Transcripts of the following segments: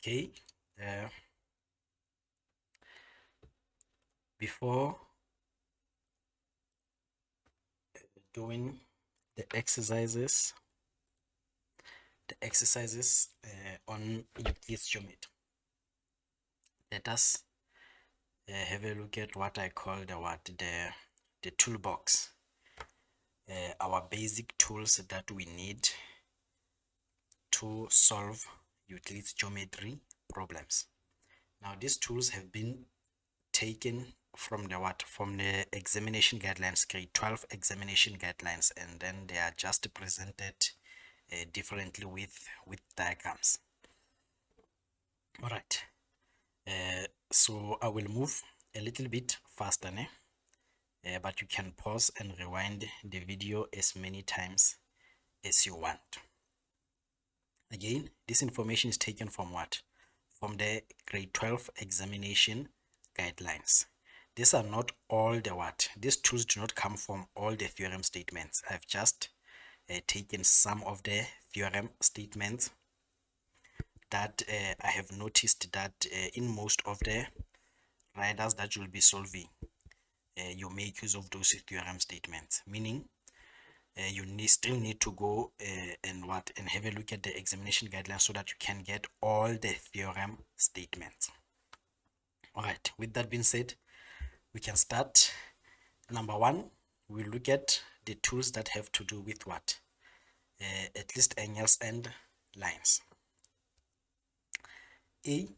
Okay, before doing the exercises on Euclid's geometry, let us have a look at what I call the toolbox, our basic tools that we need to solve Euclid's geometry problems. Now these tools have been taken from the examination guidelines, grade 12 examination guidelines, and then they are just presented differently with diagrams. All right, so I will move a little bit faster, but you can pause and rewind the video as many times as you want. Again, this information is taken from what? From the grade 12 examination guidelines. These are not all these tools do not come from all the theorem statements. I've just taken some of the theorem statements that I have noticed that in most of the writers that you'll be solving, you make use of those theorem statements, meaning you still need to go and have a look at the examination guidelines so that you can get all the theorem statements. All right, with that being said, we can start. Number one, we'll look at the tools that have to do with what? At least angles and lines. We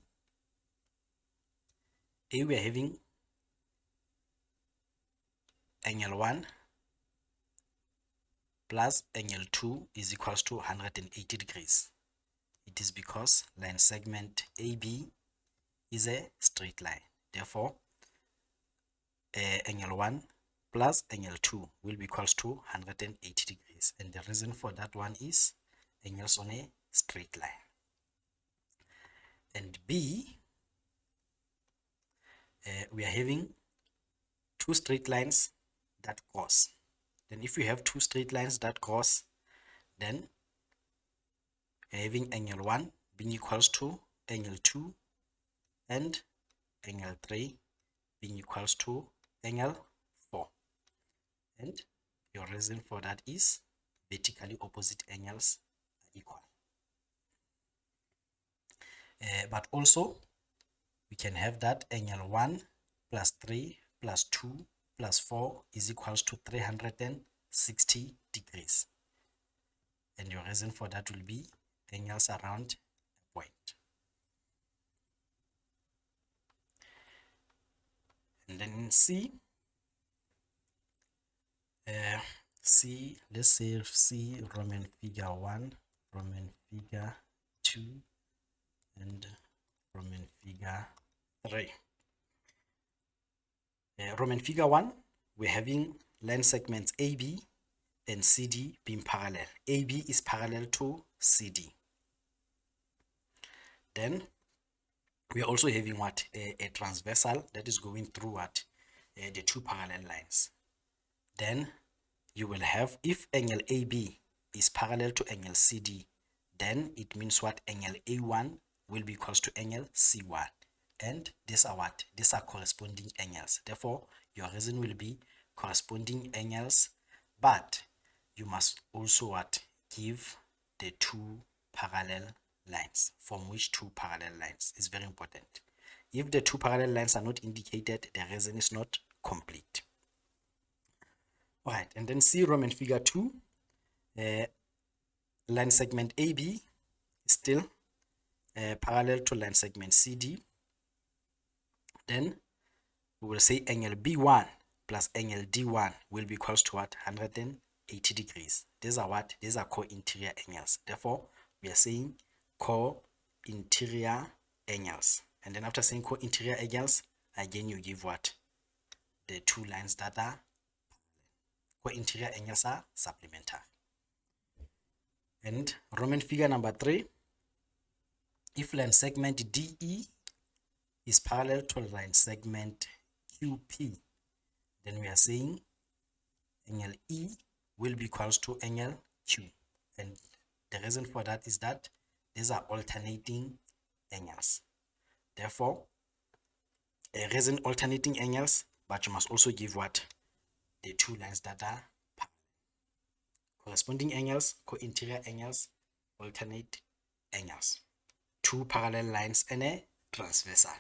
are having angle 1 plus angle 2 is equals to 180 degrees. It is because line segment AB is a straight line. Therefore, angle 1 plus angle 2 will be equals to 180 degrees. And the reason for that one is angles on a straight line. And B, we are having two straight lines that cross. Then if you have two straight lines that cross, then having angle 1 being equals to angle 2 and angle 3 being equals to angle 4. And your reason for that is vertically opposite angles are equal. But also, we can have that angle 1 plus 3 plus 2 plus 4 is equals to 360 degrees. And your reason for that will be angles around a point. And then in C, let's say C, Roman figure 1, Roman figure 2, and Roman figure 3. Roman figure 1, we're having line segments AB and CD being parallel. AB is parallel to CD. Then we are also having what? A transversal that is going through what? The two parallel lines. Then you will have, if angle AB is parallel to angle CD, then it means what? Angle A1 will be equals to angle C1. And these are what? These are corresponding angles. Therefore, your reason will be corresponding angles, but you must also what? Give the two parallel lines. From which two parallel lines is very important. If the two parallel lines are not indicated, the reason is not complete. All right, and then see Roman figure 2, line segment AB is still parallel to line segment CD. Then we will say angle B1 plus angle D1 will be equals to what? 180 degrees. These are what? These are co-interior angles. Therefore, we are saying co-interior angles. And then after saying co-interior angles, again you give what? The two lines that are co-interior angles are supplementary. And Roman figure number 3, if line segment DE is parallel to line segment QP, then we are saying angle E will be equals to angle Q. And the reason for that is that these are alternating angles. Therefore, a reason alternating angles, but you must also give what? The two lines that are corresponding angles, co-interior angles, alternate angles. Two parallel lines and a transversal.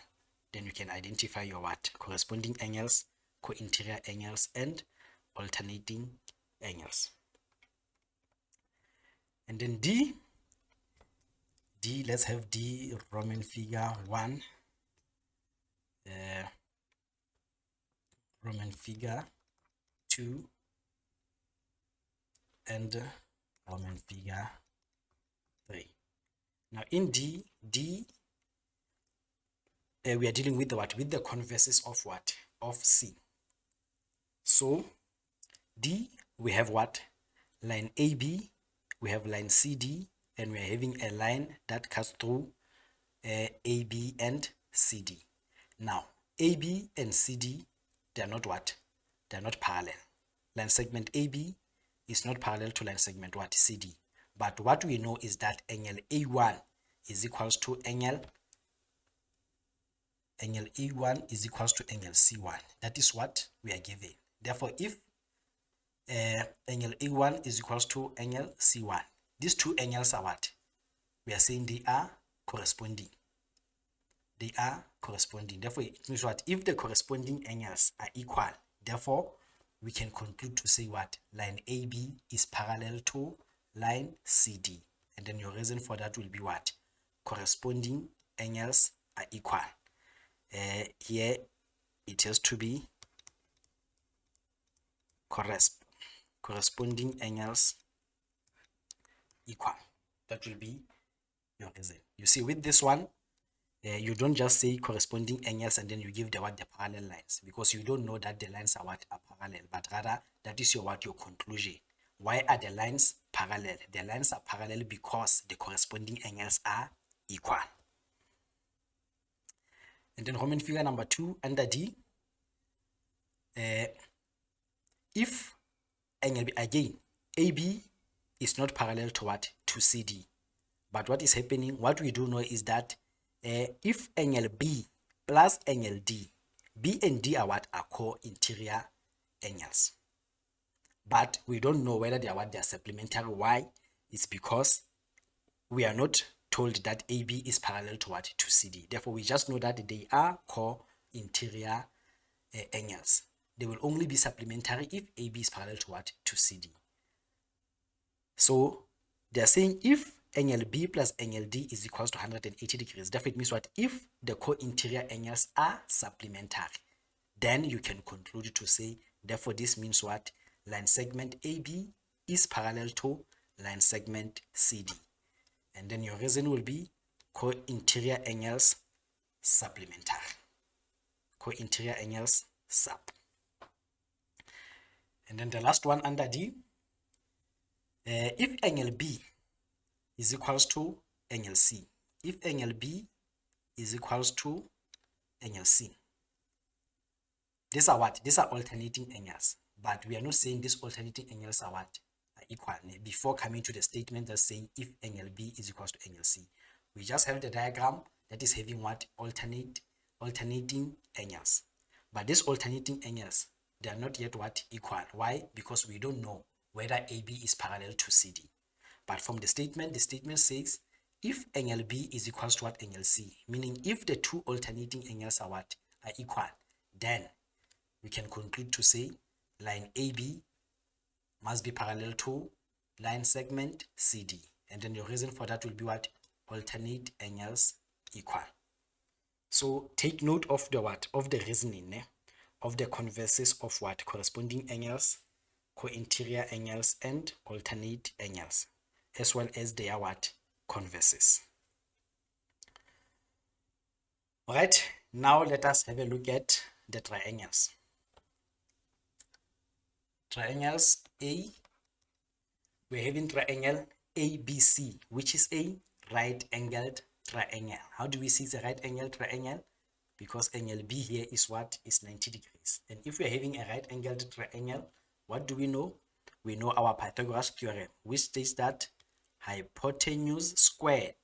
Then you can identify your what? Corresponding angles, co-interior angles, and alternating angles. And then D, let's have D Roman figure 1, Roman figure 2, and Roman figure 3. Now in D, we are dealing with the what? With the converses of what? Of C. So D, we have what? Line AB, we have line CD, and we are having a line that cuts through AB and CD. Now, AB and CD, they are not what? They are not parallel. Line segment AB is not parallel to line segment what? CD. But what we know is that angle A1 is equals to angle A1 is equals to angle C1. That is what we are given. Therefore, if angle A1 is equals to angle C1, these two angles are what? We are saying they are corresponding. They are corresponding. Therefore, it means what? If the corresponding angles are equal, therefore, we can conclude to say what? Line AB is parallel to line CD. And then your reason for that will be what? Corresponding angles are equal. Here, it has to be corresponding angles equal. That will be your reason. You see, with this one, you don't just say corresponding angles and then you give the what? The parallel lines, because you don't know that the lines are what? Are parallel, but rather that is your what? Your conclusion. Why are the lines parallel? The lines are parallel because the corresponding angles are equal. And then Roman figure number 2 under D, if angle B, again, AB is not parallel to what? To CD. But what is happening, what we do know is that if angle B plus angle D, B and D are what? Are co-interior angles. But we don't know whether they are what? They are supplementary. Why? It's because we are not told that AB is parallel to what? To CD. Therefore, we just know that they are co-interior angles. They will only be supplementary if AB is parallel to what? To CD. So they are saying if angle B plus angle D is equals to 180 degrees, therefore it means what? If the co-interior angles are supplementary, then you can conclude to say, therefore this means what? Line segment AB is parallel to line segment CD. And then your reason will be co-interior angles supplementary. Co-interior angles sub. And then the last one under D, if angle B is equals to angle C, if angle B is equals to angle C, these are what? These are alternating angles, but we are not saying these alternating angles are what? Are equal. Before coming to the statement that saying if angle B is equals to angle C, we just have the diagram that is having what? Alternating angles. But these alternating angles, they are not yet what? Equal. Why? Because we don't know whether AB is parallel to CD. But from the statement says if angle B is equals to what? Angle C, meaning if the two alternating angles are what? Are equal, then we can conclude to say line AB must be parallel to line segment CD. And then your reason for that will be what? Alternate angles equal. So take note of the what? Of the reasoning of the converses of what? Corresponding angles, co-interior angles, and alternate angles, as well as their what? Converses. Alright, now let us have a look at the triangles. Triangles A, we're having triangle ABC, which is a right-angled triangle. How do we see the right-angled triangle? Because angle B here is what? Is 90 degrees. And if we're having a right-angled triangle, what do we know? We know our Pythagoras theorem, which states that hypotenuse squared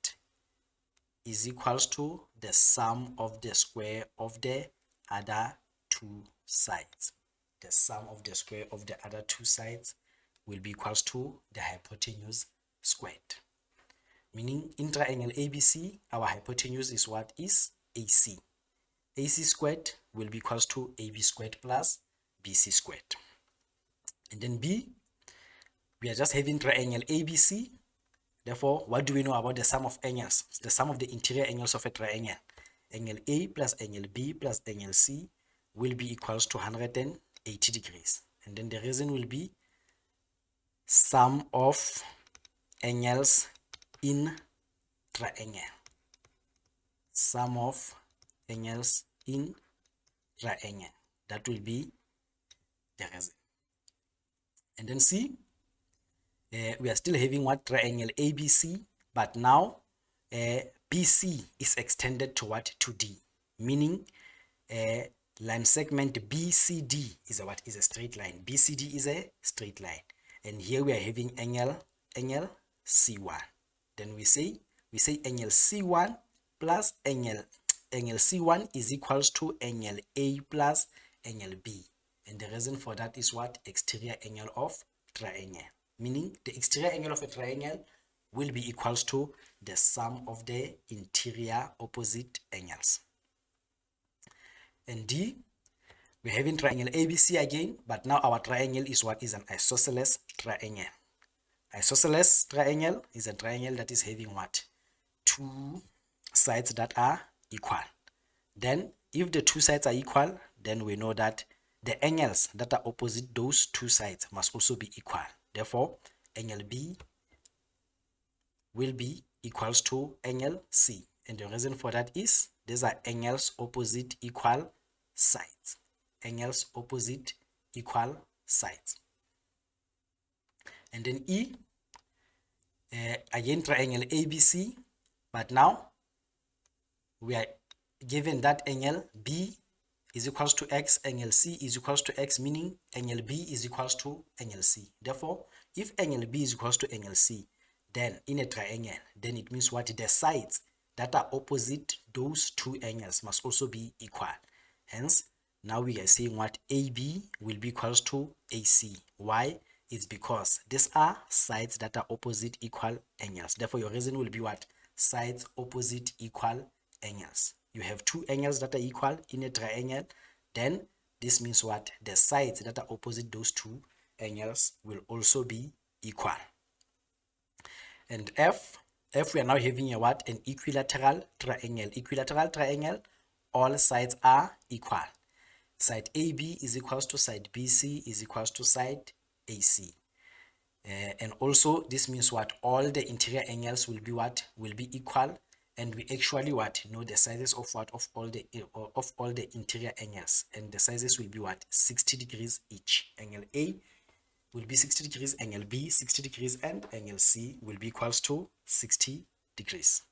is equals to the sum of the square of the other two sides. The sum of the square of the other two sides will be equals to the hypotenuse squared. Meaning in triangle ABC, our hypotenuse is what? Is AC. AC squared will be equals to AB squared plus BC squared. And then B, we are just having triangle ABC. Therefore, what do we know about the sum of angles? The sum of the interior angles of a triangle. Angle A plus angle B plus angle C will be equals to 180 degrees. And then the reason will be sum of angles in triangle. Sum of angles in triangle. That will be the reason. And then C, we are still having what? Triangle ABC, but now BC is extended to what? To D, meaning line segment BCD is a what? Is a straight line. BCD is a straight line, and here we are having angle C1. Then we say angle C1 plus angle C1 is equals to angle A plus angle B, and the reason for that is what? Exterior angle of triangle, meaning the exterior angle of a triangle will be equals to the sum of the interior opposite angles. And D, we're having triangle ABC again, but now our triangle is what? Is an isosceles triangle. Isosceles triangle is a triangle that is having what? Two sides that are equal. Then if the two sides are equal, then we know that the angles that are opposite those two sides must also be equal. Therefore, angle B will be equals to angle C. And the reason for that is these are angles opposite equal sides. Angles opposite equal sides. And then E, again triangle ABC, but now we are given that angle B is equals to X, angle C is equals to X, meaning angle B is equals to angle C. Therefore, if angle B is equals to angle C, then in a triangle, then it means what? The sides that are opposite those two angles must also be equal. Hence, now we are saying what? AB will be equals to AC. Why? It's because these are sides that are opposite equal angles. Therefore, your reason will be what? Sides opposite equal angles. You have two angles that are equal in a triangle, then this means what? The sides that are opposite those two angles will also be equal. And F, we are now having a what? An equilateral triangle. Equilateral triangle, all sides are equal. Side AB is equals to side BC is equals to side AC. And also this means what? All the interior angles will be what? Will be equal. And we actually what? Know the sizes of what? Of all the interior angles. And the sizes will be what? 60 degrees each. Angle A will be 60 degrees, angle B 60 degrees, and angle C will be equals to 60 degrees.